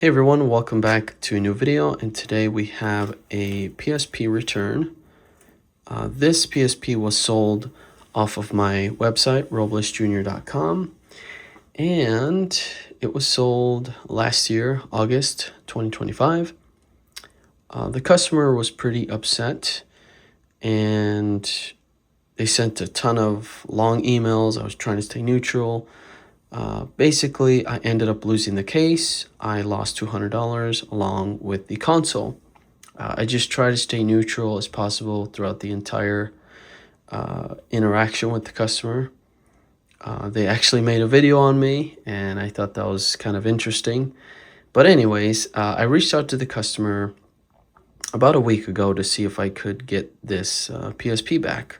Hey everyone, welcome back to a new video, and today we have a PSP return. This PSP was sold off of my website, roblesjr.com, and it was sold last year, August 2025. The customer was pretty upset, and they sent a ton of long emails. I was trying to stay neutral. Basically, I ended up losing the case. I lost $200 along with the console. I just try to stay neutral as possible throughout the entire interaction with the customer. They actually made a video on me, and I thought that was kind of interesting. But anyways, I reached out to the customer about a week ago to see if I could get this PSP back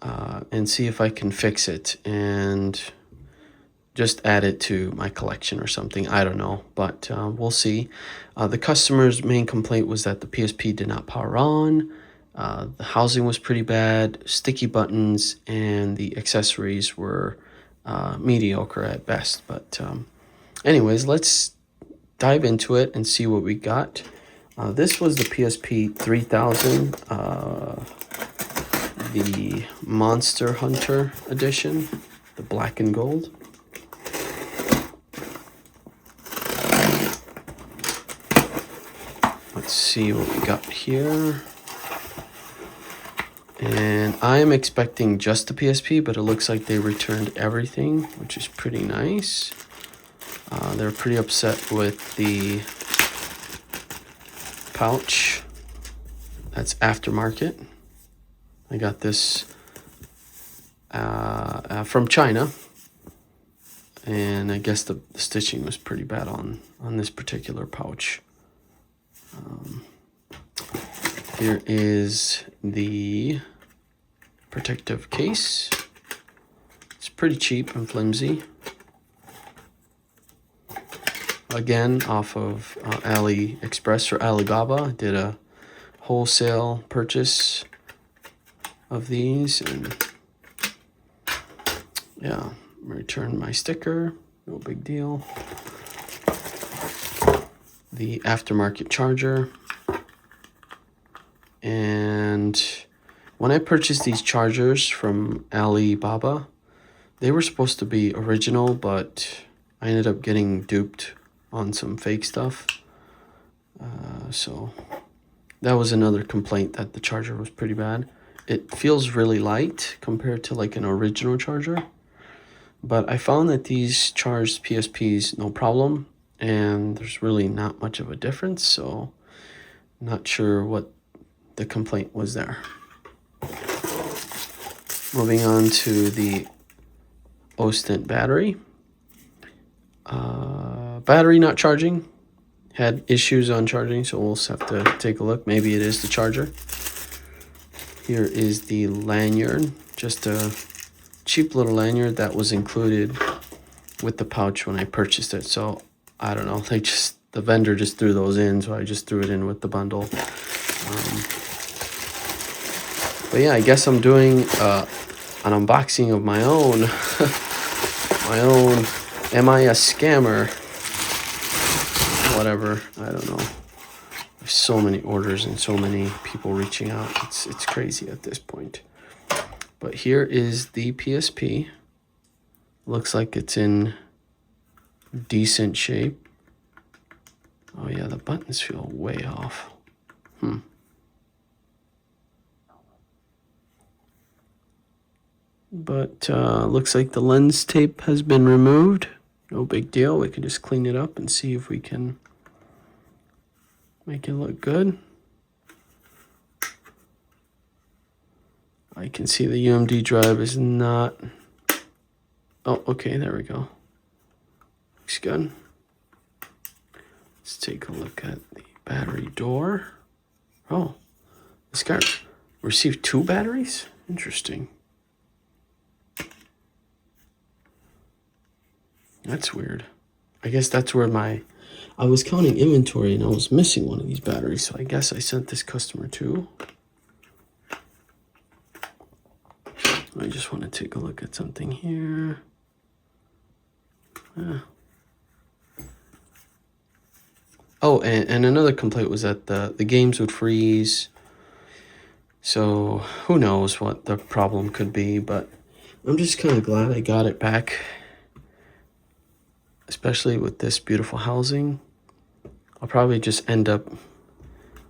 and see if I can fix it and just add it to my collection or something. I don't know, but we'll see. The customer's main complaint was that the PSP did not power on. The housing was pretty bad, sticky buttons, and the accessories were mediocre at best. But anyways, let's dive into it and see what we got. This was the PSP 3000, the Monster Hunter edition, the black and gold. Let's see what we got here. And I'm expecting just the PSP, but it looks like they returned everything, which is pretty nice. They're pretty upset with the pouch. That's aftermarket. I got this from China. And I guess the stitching was pretty bad on this particular pouch. Here is the protective case. It's pretty cheap and flimsy. Again, off of AliExpress or Alibaba. I did a wholesale purchase of these, and yeah, returned my sticker. No big deal. The aftermarket charger. And when I purchased these chargers from Alibaba, they were supposed to be original, but I ended up getting duped on some fake stuff. So that was another complaint, that the charger was pretty bad. It feels really light compared to like an original charger. But I found that these charged PSPs, no problem. And there's really not much of a difference. So not sure what the complaint was there. Moving on to the OSTENT battery. Battery not charging. Had issues on charging, so we'll have to take a look. Maybe it is the charger. Here is the lanyard. Just a cheap little lanyard that was included with the pouch when I purchased it. So I don't know. The vendor just threw those in, so I just threw it in with the bundle. But yeah, I guess I'm doing an unboxing of my own. My own. Am I a scammer? Whatever. I don't know. There's so many orders and so many people reaching out. It's crazy at this point. But here is the PSP. Looks like it's in decent shape. Oh yeah, the buttons feel way off. But looks like the lens tape has been removed. No big deal. We can just clean it up and see if we can make it look good. I can see the UMD drive is not... Oh, okay, there we go. Looks good. Let's take a look at the battery door. Oh, this guy received 2 batteries? Interesting. That's weird. I guess that's where I was counting inventory and I was missing one of these batteries. So I guess I sent this customer 2. I just want to take a look at something here. Oh, and another complaint was that the games would freeze. So who knows what the problem could be, but I'm just kind of glad I got it back, especially with this beautiful housing. I'll probably just end up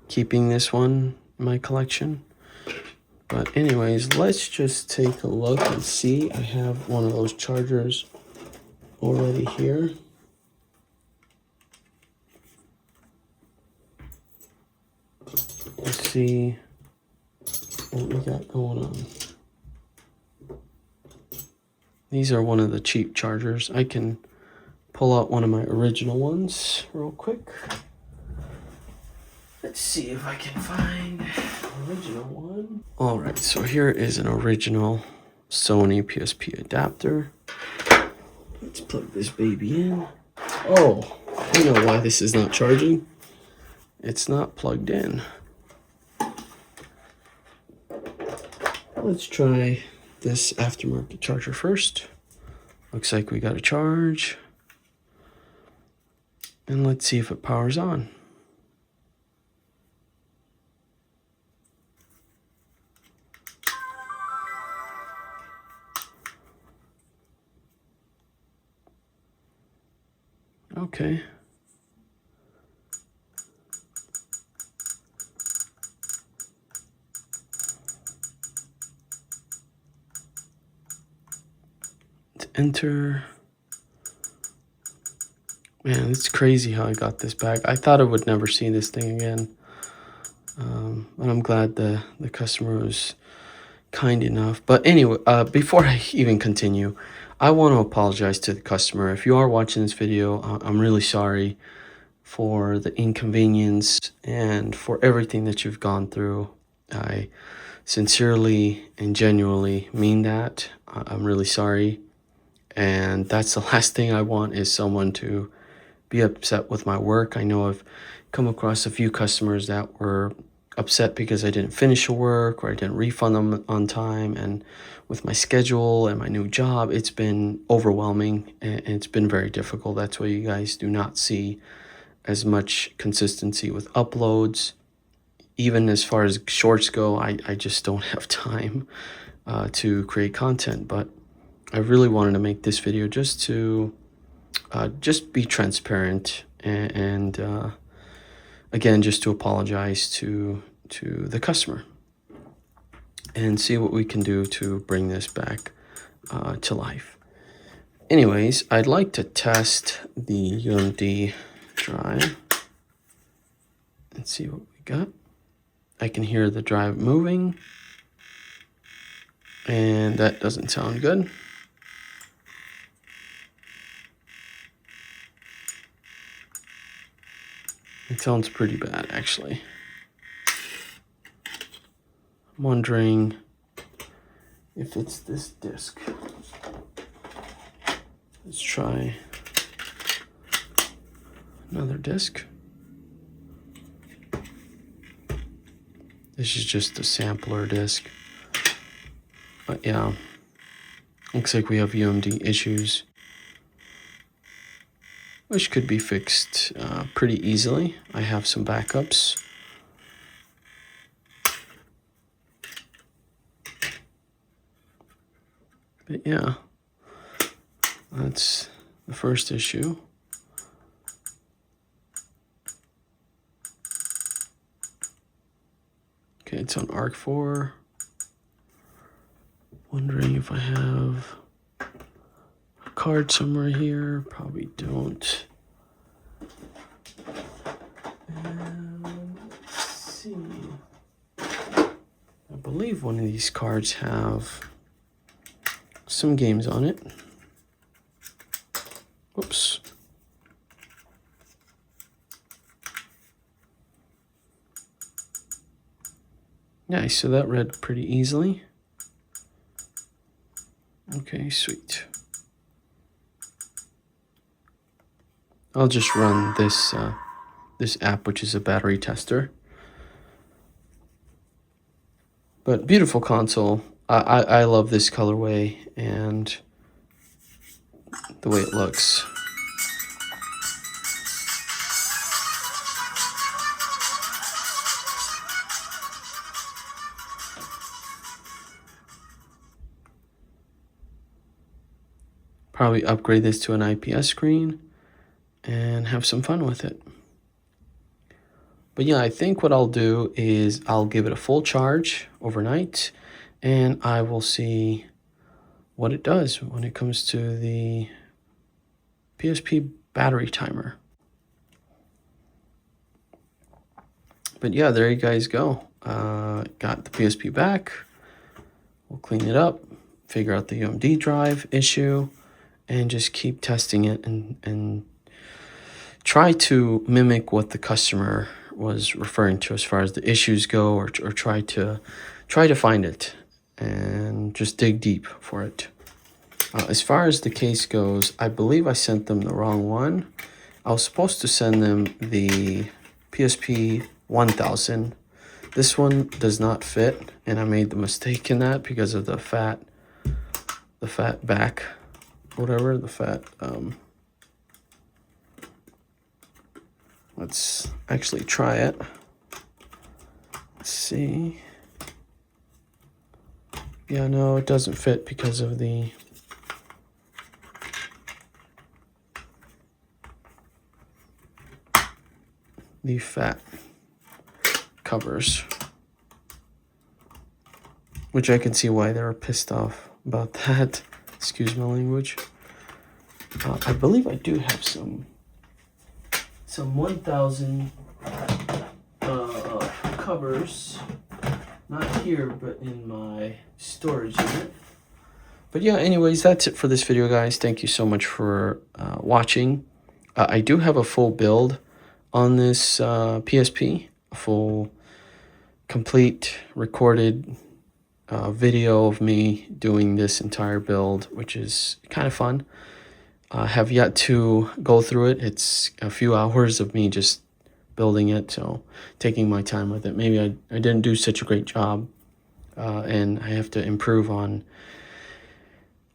keeping this one in my collection. But anyways, let's just take a look and see. I have one of those chargers already here. Let's see what we got going on. These are one of the cheap chargers. I can pull out one of my original ones real quick. Let's see if I can find an original one. All right, so here is an original Sony PSP adapter. Let's plug this baby in. Oh, I know why this is not charging. It's not plugged in. Let's try this aftermarket charger first. Looks like we got a charge. And let's see if it powers on. Okay. Enter. Man, it's crazy how I got this back. I thought I would never see this thing again. And I'm glad the customer was kind enough. But anyway, before I even continue, I want to apologize to the customer. If you are watching this video, I'm really sorry for the inconvenience and for everything that you've gone through. I sincerely and genuinely mean that. I'm really sorry. And that's the last thing I want, is someone to be upset with my work. I know I've come across a few customers that were upset because I didn't finish the work or I didn't refund them on time. And with my schedule and my new job, it's been overwhelming and it's been very difficult. That's why you guys do not see as much consistency with uploads. Even as far as shorts go, I just don't have time to create content. But I really wanted to make this video just to just be transparent and again, just to apologize to the customer and see what we can do to bring this back to life. Anyways, I'd like to test the UMD drive and see what we got. I can hear the drive moving, and that doesn't sound good. It sounds pretty bad, actually. I'm wondering if it's this disc. Let's try another disc. This is just a sampler disc. But yeah, looks like we have UMD issues, which could be fixed pretty easily. I have some backups. But yeah, that's the first issue. Okay, it's on ARC 4. Wondering if I have a card somewhere here. Probably don't. And let's see. I believe one of these cards have some games on it. Whoops. Nice, so that read pretty easily. Okay, sweet. I'll just run this this app, which is a battery tester. But beautiful console. I love this colorway and the way it looks. probably upgrade this to an IPS screen and have some fun with it. But yeah, I think what I'll do is I'll give it a full charge overnight, and I will see what it does when it comes to the PSP battery timer. But yeah, there you guys go. Got the PSP back. We'll clean it up, figure out the UMD drive issue, and just keep testing it and try to mimic what the customer was referring to as far as the issues go, or try to find it and just dig deep for it. As far as the case goes, I believe I sent them the wrong one. I was supposed to send them the PSP 1000. This one does not fit, and I made the mistake in that because of the fat back, whatever, the fat, let's actually try it. Let's see. Yeah, no, it doesn't fit because of the fat covers, which I can see why they were pissed off about that. Excuse my language. I believe I do have some 1000 covers, not here but in my storage unit. But yeah, anyways, that's it for this video, guys. Thank you so much for watching. I do have a full build on this PSP, a full complete recorded video of me doing this entire build, which is kind of fun. I have yet to go through it. It's a few hours of me just building it, so taking my time with it. Maybe I didn't do such a great job, and I have to improve on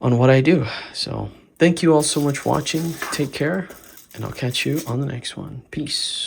what I do. So thank you all so much for watching. Take care, and I'll catch you on the next one. Peace.